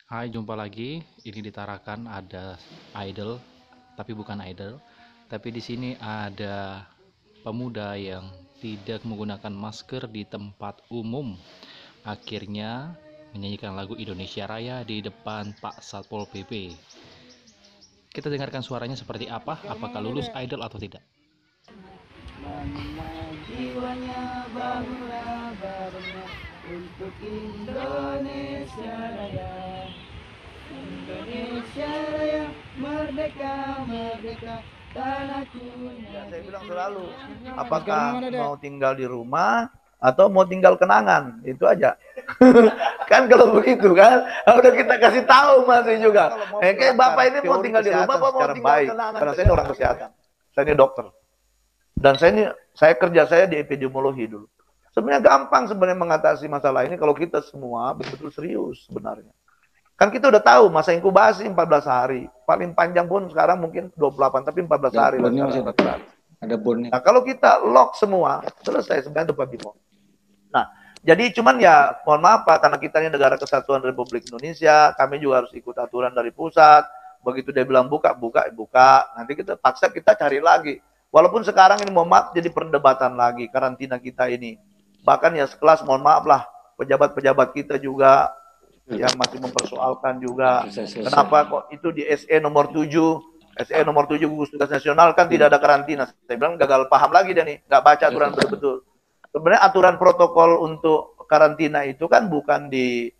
Hai, jumpa lagi. Ini di Tarakan ada idol, tapi bukan idol. Tapi di sini ada pemuda yang tidak menggunakan masker di tempat umum. Akhirnya menyanyikan lagu Indonesia Raya di depan Pak Satpol PP. Kita dengarkan suaranya seperti apa, apakah lulus idol atau tidak. Mana jiwanya bangunlah barengnya untuk Indonesia Raya. Indonesia Raya merdeka merdeka tanahku. Ya, saya bilang selalu, apakah mau tinggal di rumah atau mau tinggal kenangan, itu aja. Kan kalau begitu kan, udah kita kasih tahu masih juga. Kayak bapak ini mau tinggal di rumah apa mau tinggal kenangan? Karena saya ini orang kesehatan, saya ini dokter, dan saya kerja saya di epidemiologi dulu. Sebenarnya gampang sebenarnya mengatasi masalah ini kalau kita semua betul-betul serius sebenarnya. Kan kita udah tahu masa inkubasi 14 hari. Paling panjang pun sekarang mungkin 28, tapi 14 hari. Bonnya masih ada bonnya. Nah, kalau kita lock semua, selesai sebenarnya itu Pak Bimo. Nah, jadi cuman ya mohon maaf Pak, karena kita ini negara kesatuan Republik Indonesia, kami juga harus ikut aturan dari pusat. Begitu dia bilang buka, buka, buka. Nanti kita paksa kita cari lagi. Walaupun sekarang ini mohon maaf jadi perdebatan lagi karantina kita ini. Bahkan ya sekelas mohon maaf lah, pejabat-pejabat kita juga yang masih mempersoalkan juga kenapa kok itu di SE nomor 7 gugus tugas nasional kan tidak ada karantina. Saya bilang gagal paham lagi dia nih, nggak baca aturan betul-betul. Sebenarnya aturan protokol untuk karantina itu kan bukan di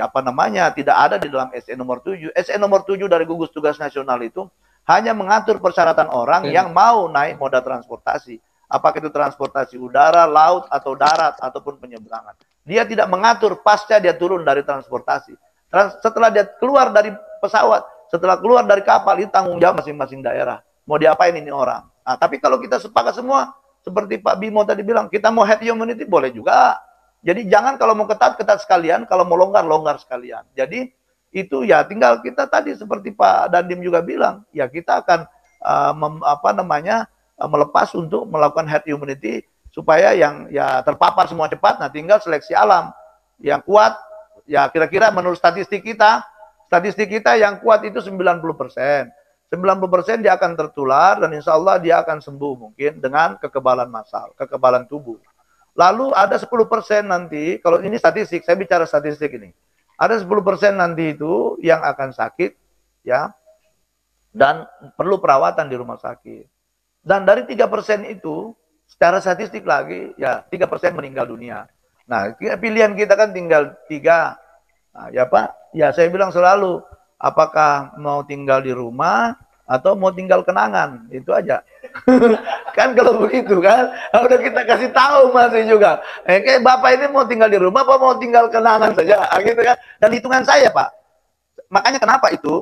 apa namanya, tidak ada di dalam SE nomor 7. SE nomor 7 dari gugus tugas nasional itu hanya mengatur persyaratan orang yang mau naik moda transportasi. Apakah itu transportasi udara, laut, atau darat, ataupun penyeberangan. Dia tidak mengatur pasca dia turun dari transportasi. Setelah dia keluar dari pesawat, setelah keluar dari kapal, itu tanggung jawab masing-masing daerah. Mau diapain ini orang. Nah, tapi kalau kita sepakat semua, seperti Pak Bimo tadi bilang, kita mau herd immunity, boleh juga. Jadi jangan kalau mau ketat, ketat sekalian. Kalau mau longgar, longgar sekalian. Jadi itu ya tinggal kita tadi seperti Pak Dandim juga bilang, ya kita akan melepas untuk melakukan herd immunity supaya yang ya terpapar semua cepat. Nah, tinggal seleksi alam yang kuat. Ya kira-kira menurut statistik kita yang kuat itu 90%. 90% dia akan tertular dan insya Allah dia akan sembuh mungkin dengan kekebalan massal, kekebalan tubuh. Lalu ada 10% nanti, kalau ini statistik, saya bicara statistik ini. Ada 10% nanti itu yang akan sakit, ya, dan perlu perawatan di rumah sakit. Dan dari 3% itu, secara statistik lagi, ya 3% meninggal dunia. Nah, pilihan kita kan tinggal 3. Nah, ya Pak, ya saya bilang selalu, apakah mau tinggal di rumah atau mau tinggal kenangan, itu aja. Kan kalau begitu kan, udah kita kasih tahu masih juga. Kayak Bapak ini mau tinggal di rumah apa mau tinggal kenangan saja, gitu kan. Dan hitungan saya Pak, makanya kenapa itu,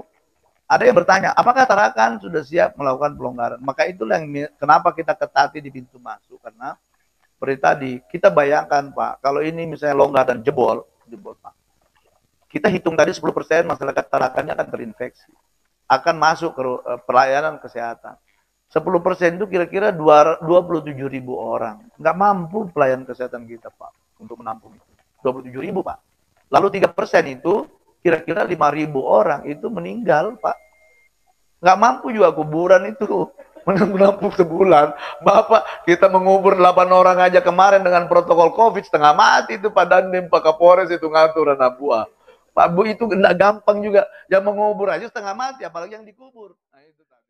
ada yang bertanya, apakah Tarakan sudah siap melakukan pelonggaran? Maka itulah yang kenapa kita ketati di pintu masuk. Karena seperti tadi, kita bayangkan Pak, kalau ini misalnya longgar dan jebol Pak. Kita hitung tadi 10% masyarakat Tarakannya akan terinfeksi. Akan masuk ke pelayanan kesehatan. 10% itu kira-kira 27.000 orang. Nggak mampu pelayanan kesehatan kita Pak, untuk menampung itu. 27.000 Pak. Lalu 3% itu kira-kira 5.000 orang itu meninggal Pak. Nggak mampu juga kuburan itu menampung sebulan. Bapak, kita mengubur 8 orang aja kemarin dengan protokol COVID, setengah mati itu Pak Dandim, Pak Kapolres itu ngatur anak buah. Pak Bu itu nggak gampang juga, yang mengubur aja setengah mati, apalagi yang dikubur. Nah, itu tadi.